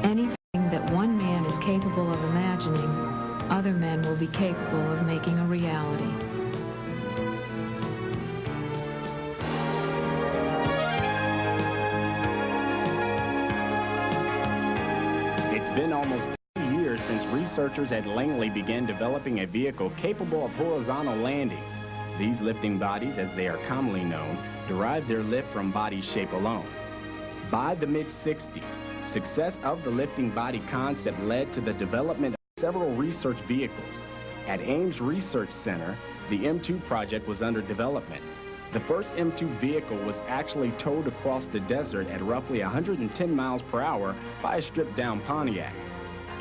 Anything that one man is capable of imagining, other men will be capable of making a reality. It's been almost 2 years since researchers at Langley began developing a vehicle capable of horizontal landings. These lifting bodies, as they are commonly known, derive their lift from body shape alone. By the mid-60s, success of the lifting body concept led to the development of several research vehicles. At Ames Research Center, the M2 project was under development. The first M2 vehicle was actually towed across the desert at roughly 110 miles per hour by a stripped-down Pontiac.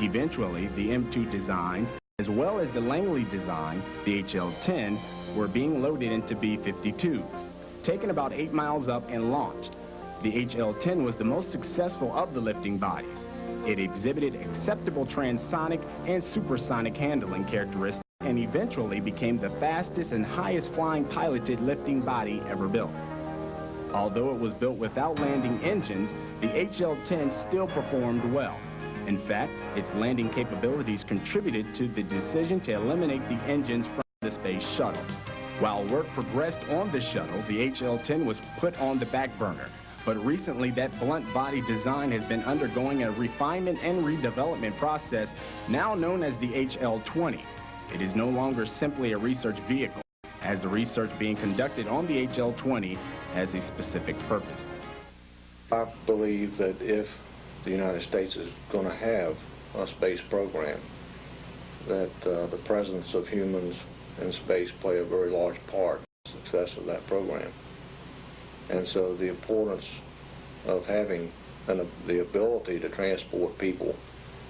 Eventually, the M2 designs, as well as the Langley design, the HL-10, were being loaded into B-52s, taken about 8 miles up and launched. The HL-10 was the most successful of the lifting bodies. It exhibited acceptable transonic and supersonic handling characteristics and eventually became the fastest and highest flying piloted lifting body ever built. Although it was built without landing engines, the HL-10 still performed well. In fact, its landing capabilities contributed to the decision to eliminate the engines from the space shuttle. While work progressed on the shuttle, the HL-10 was put on the back burner. But recently, that blunt body design has been undergoing a refinement and redevelopment process now known as the HL-20. It is no longer simply a research vehicle, as the research being conducted on the HL-20 has a specific purpose. I believe that if the United States is going to have a space program, that the presence of humans in space play a very large part in the success of that program. And so the importance of having the ability to transport people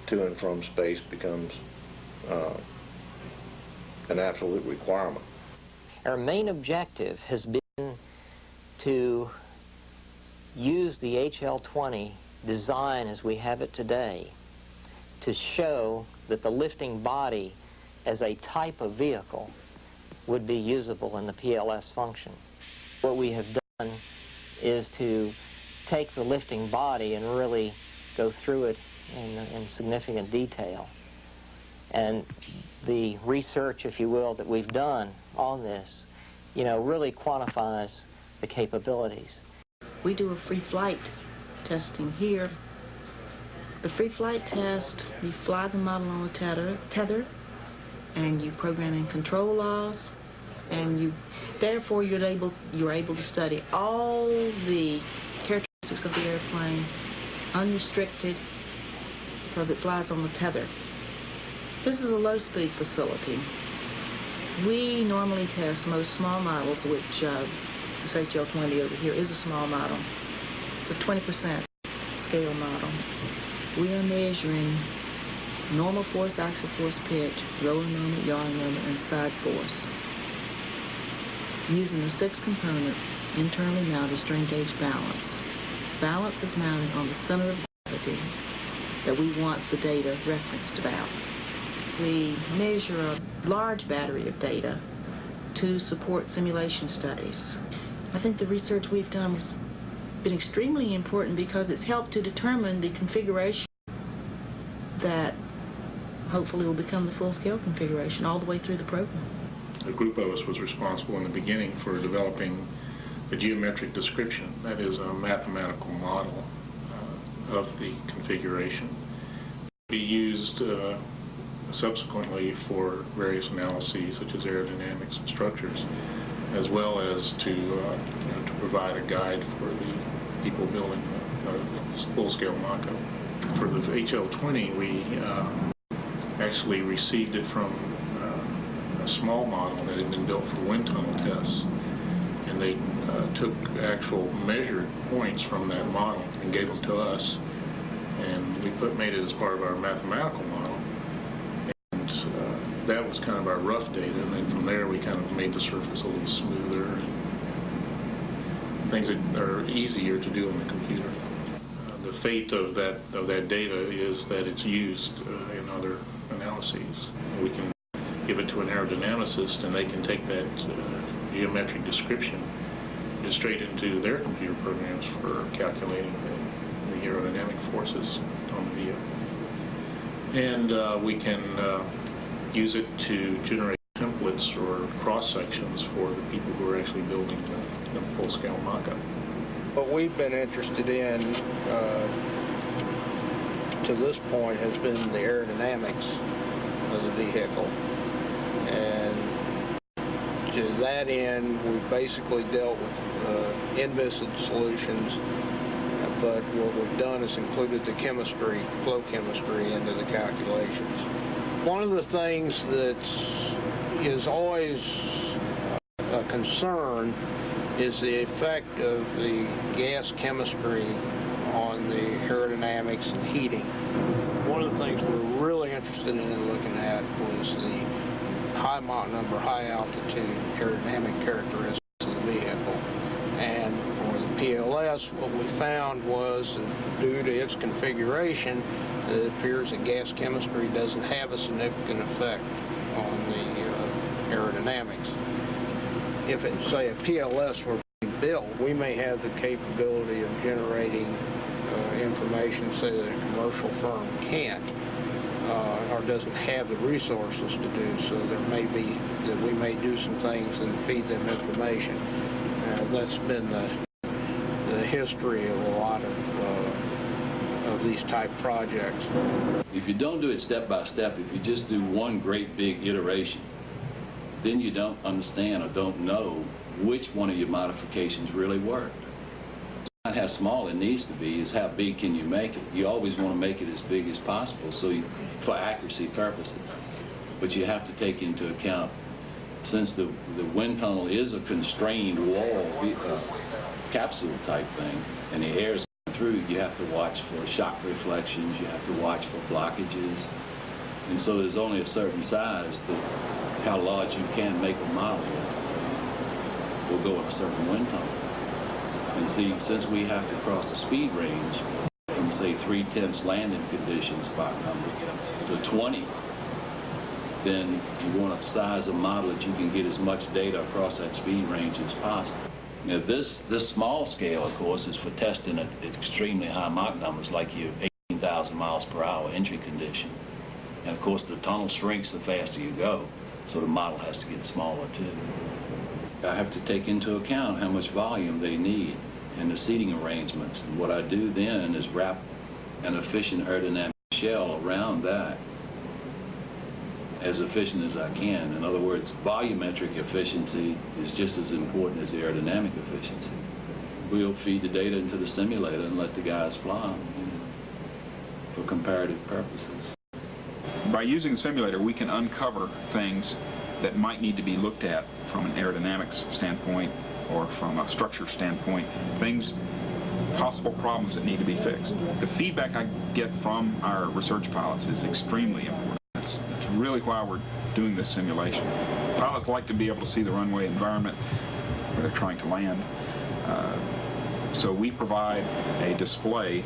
to and from space becomes an absolute requirement. Our main objective has been to use the HL-20 design as we have it today to show that the lifting body as a type of vehicle would be usable in the PLS function. What we have done is to take the lifting body and really go through it in significant detail. And the research, if you will, that we've done on this, really quantifies the capabilities. We do a free flight testing here. The free flight test, you fly the model on a tether, and you program in control laws, and therefore you're able to study all the characteristics of the airplane unrestricted because it flies on the tether. This is a low-speed facility. We normally test most small models, which this HL-20 over here is a small model. It's a 20% scale model. We are measuring normal force, axial force, pitch, rolling moment, yawing moment, and side force, using a 6-component internally mounted strain gauge balance. Balance is mounted on the center of gravity that we want the data referenced about. We measure a large battery of data to support simulation studies. I think the research we've done has been extremely important because it's helped to determine the configuration that hopefully will become the full-scale configuration all the way through the program. A group of us was responsible in the beginning for developing the geometric description, that is a mathematical model of the configuration. It be used subsequently for various analyses such as aerodynamics and structures, as well as to provide a guide for the people building a full-scale mock-up. For the HL-20, we actually received it from a small model that had been built for wind tunnel tests, and they took actual measured points from that model and gave them to us, and we made it as part of our mathematical model. And that was kind of our rough data, and then from there we kind of made the surface a little smoother and things that are easier to do on the computer. The fate of that data is that it's used in other analyses. We can give it to an aerodynamicist, and they can take that geometric description just straight into their computer programs for calculating the aerodynamic forces on the vehicle. And we can use it to generate templates or cross-sections for the people who are actually building the full-scale mock-up. What we've been interested in to this point has been the aerodynamics of the vehicle. And to that end, we've basically dealt with in-visit solutions, but what we've done is included the chemistry, flow chemistry, into the calculations. One of the things that is always a concern is the effect of the gas chemistry on the aerodynamics and heating. One of the things we're really interested in looking at was the high Mach number, high altitude aerodynamic characteristics of the vehicle. And for the PLS, what we found was that due to its configuration, it appears that gas chemistry doesn't have a significant effect on the aerodynamics. If it's, say, a PLS were being built, we may have the capability of generating information, say, that a commercial firm can't or doesn't have the resources to do. So there may be that we may do some things and feed them information. That's been the history of a lot of these type projects. If you don't do it step by step, if you just do one great big iteration, then you don't understand or don't know which one of your modifications really worked. It's not how small it needs to be, it's how big can you make it. You always want to make it as big as possible for accuracy purposes. But you have to take into account, since the wind tunnel is a constrained wall capsule type thing, and the air is going through, you have to watch for shock reflections, you have to watch for blockages. And so there's only a certain size that how large you can make a model will go in a certain wind tunnel. And see, since we have to cross the speed range from, say, 3/10 landing conditions, Mach number, to 20, then you want to size a model that you can get as much data across that speed range as possible. Now, this small scale, of course, is for testing at extremely high Mach numbers, like your 18,000 miles per hour entry condition. And of course, the tunnel shrinks the faster you go, so the model has to get smaller too. I have to take into account how much volume they need and the seating arrangements. And what I do then is wrap an efficient aerodynamic shell around that as efficient as I can. In other words, volumetric efficiency is just as important as aerodynamic efficiency. We'll feed the data into the simulator and let the guys fly for comparative purposes. By using the simulator, we can uncover things that might need to be looked at from an aerodynamics standpoint or from a structure standpoint, possible problems that need to be fixed. The feedback I get from our research pilots is extremely important. It's really why we're doing this simulation. Pilots like to be able to see the runway environment where they're trying to land. So we provide a display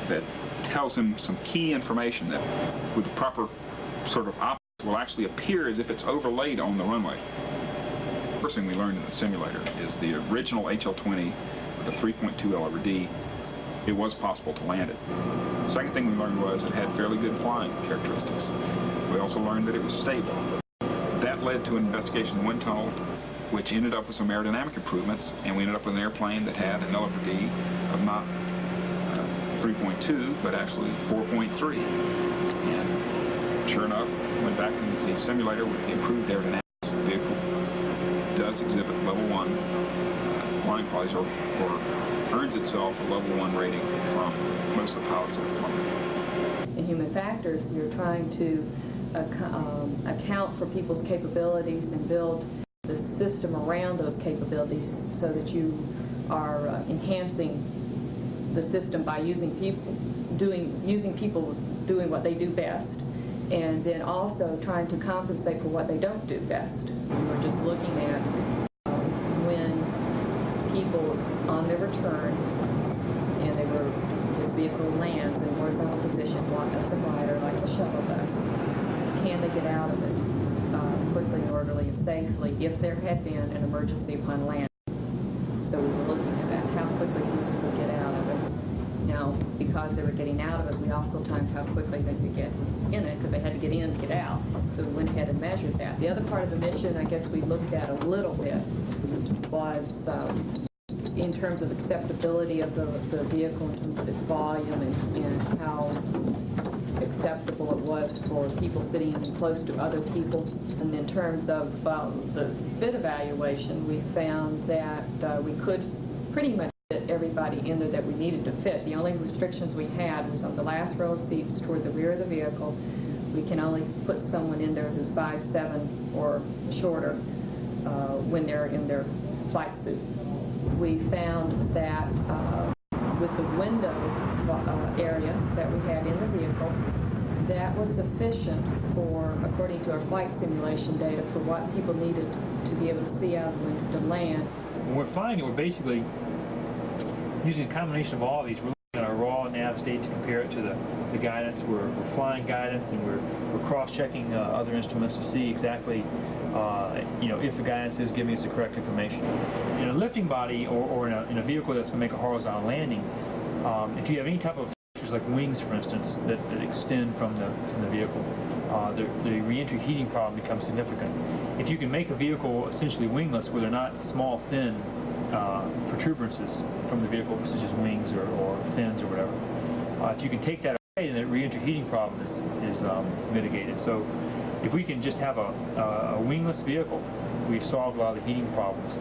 that tells them some key information that with the proper sort of optics will actually appear as if it's overlaid on the runway. The first thing we learned in the simulator is the original HL-20 with the 3.2 LRD, it was possible to land it. The second thing we learned was it had fairly good flying characteristics. We also learned that it was stable. That led to an investigation of the wind tunnel, which ended up with some aerodynamic improvements, and we ended up with an airplane that had an LRD of not 3.2, but actually 4.3. And sure enough, went back into the simulator with the improved aerodynamics. The vehicle does exhibit level 1 flying qualities, or earns itself a level 1 rating from most of the pilots that have flown. In human factors, you're trying to account for people's capabilities and build the system around those capabilities so that you are enhancing the system by using people doing what they do best, and then also trying to compensate for what they don't do best. We're just looking at when people on their return and this vehicle lands in horizontal position, as a glider, like a shuttle bus, can they get out of it quickly and orderly and safely if there had been an emergency upon landing? So we were looking at how quickly we could get out of it. Now, because because they were getting out of it, we also timed how quickly they could get in it, because they had to get in to get out. So we went ahead and measured that. The other part of the mission, I guess we looked at a little bit, was in terms of acceptability of the vehicle, in terms of its volume and how acceptable it was for people sitting close to other people. And in terms of the fit evaluation, we found that we could pretty much fit everybody in there that we needed to fit. The only restrictions we had was on the last row of seats toward the rear of the vehicle. We can only put someone in there who's 5'7" or shorter when they're in their flight suit. We found that with the window area that we had in the vehicle, that was sufficient for, according to our flight simulation data, for what people needed to be able to see out of the window to land. When we're finding, we're basically using a combination of all these. We're looking at our raw nav state to compare it to the guidance. We're flying guidance, and we're cross-checking other instruments to see exactly if the guidance is giving us the correct information. In a lifting body or in a vehicle that's going to make a horizontal landing, if you have any type of features like wings, for instance, that extend from the vehicle, the re-entry heating problem becomes significant. If you can make a vehicle essentially wingless, where they're not small, thin protuberances from the vehicle, such as wings or fins or whatever, if you can take that away, then the re-entry heating problem is mitigated. So if we can just have a wingless vehicle, we've solved a lot of the heating problems.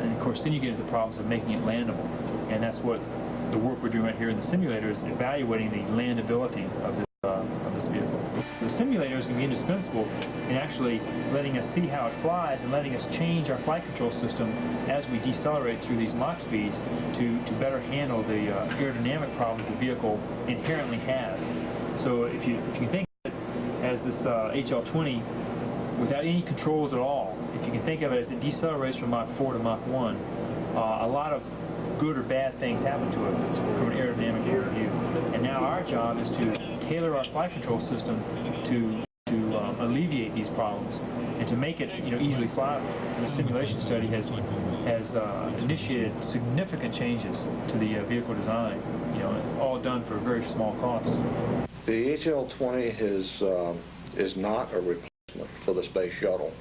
And of course, then you get into the problems of making it landable. And that's what the work we're doing right here in the simulator is, evaluating the landability of this vehicle. The simulator is going to be indispensable in actually letting us see how it flies and letting us change our flight control system as we decelerate through these Mach speeds to better handle the aerodynamic problems the vehicle inherently has. So if you think of it as this HL20 without any controls at all, if you can think of it as it decelerates from Mach 4 to Mach 1, a lot of good or bad things happen to it from an aerodynamic point of view. And now our job is to tailor our flight control system to alleviate these problems and to make it easily flyable. And the simulation study has initiated significant changes to the vehicle design, all done for a very small cost. The HL-20 is not a replacement for the space shuttle.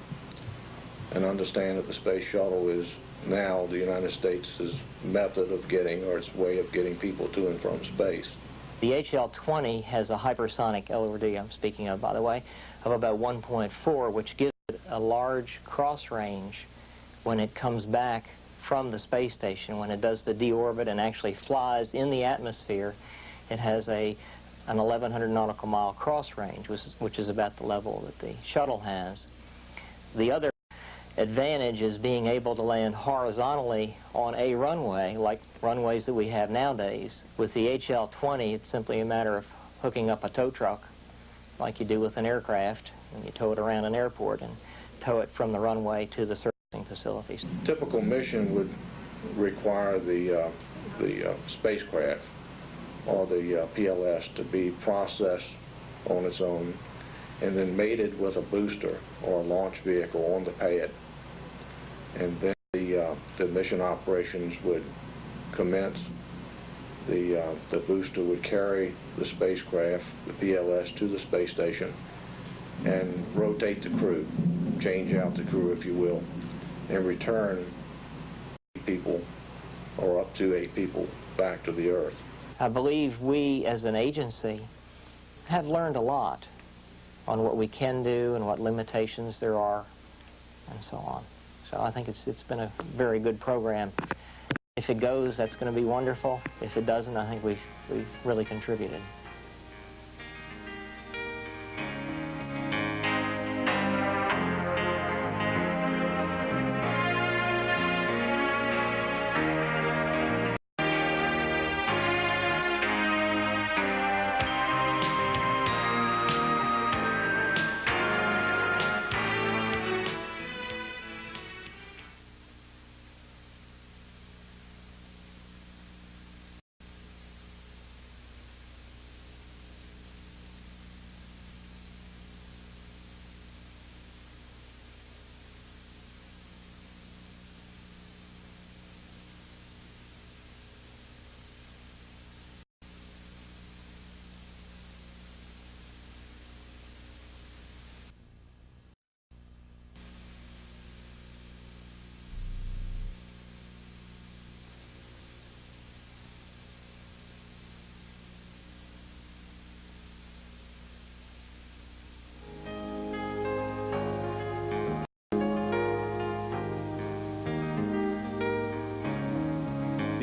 And understand that the space shuttle is now the United States' method of getting, or its way of getting people to and from space. The HL-20 has a hypersonic LRD, I'm speaking of, by the way, of about 1.4, which gives it a large cross range when it comes back from the space station. When it does the deorbit and actually flies in the atmosphere, it has an 1,100 nautical mile cross range, which is about the level that the shuttle has. The other advantage is being able to land horizontally on a runway, like runways that we have nowadays. With the HL-20, it's simply a matter of hooking up a tow truck, like you do with an aircraft, and you tow it around an airport and tow it from the runway to the servicing facilities. Typical mission would require the spacecraft or the PLS to be processed on its own and then mated with a booster or a launch vehicle on the pad. And then the mission operations would commence. The booster would carry the spacecraft, the PLS, to the space station and rotate the crew, change out the crew, if you will, and return people, or up to 8 people, back to the Earth. I believe we, as an agency, have learned a lot on what we can do and what limitations there are, and so on. So I think it's been a very good program. If it goes, that's going to be wonderful. If it doesn't, I think we've really contributed.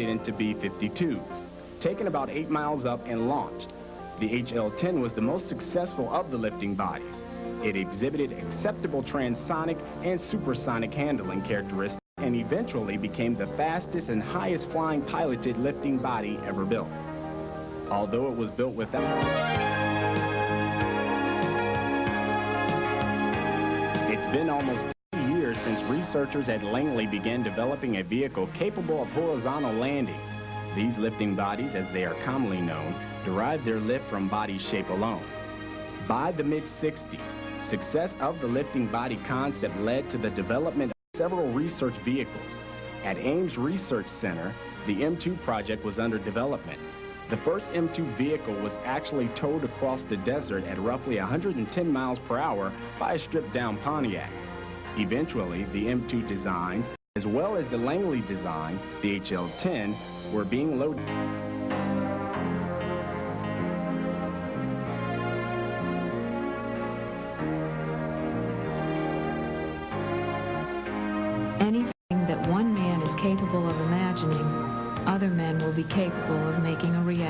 converted into B-52s, taken about 8 miles up and launched. The HL-10 was the most successful of the lifting bodies. It exhibited acceptable transonic and supersonic handling characteristics and eventually became the fastest and highest flying piloted lifting body ever built. Although it was built without... It's been almost 2 years since researchers at Langley began developing a vehicle capable of horizontal landings. These lifting bodies, as they are commonly known, derive their lift from body shape alone. By the mid-60s, success of the lifting body concept led to the development of several research vehicles. At Ames Research Center, the M2 project was under development. The first M2 vehicle was actually towed across the desert at roughly 110 miles per hour by a stripped-down Pontiac. Eventually, the M2 designs, as well as the Langley design, the HL-10, were being loaded. Anything that one man is capable of imagining, other men will be capable of making a reality.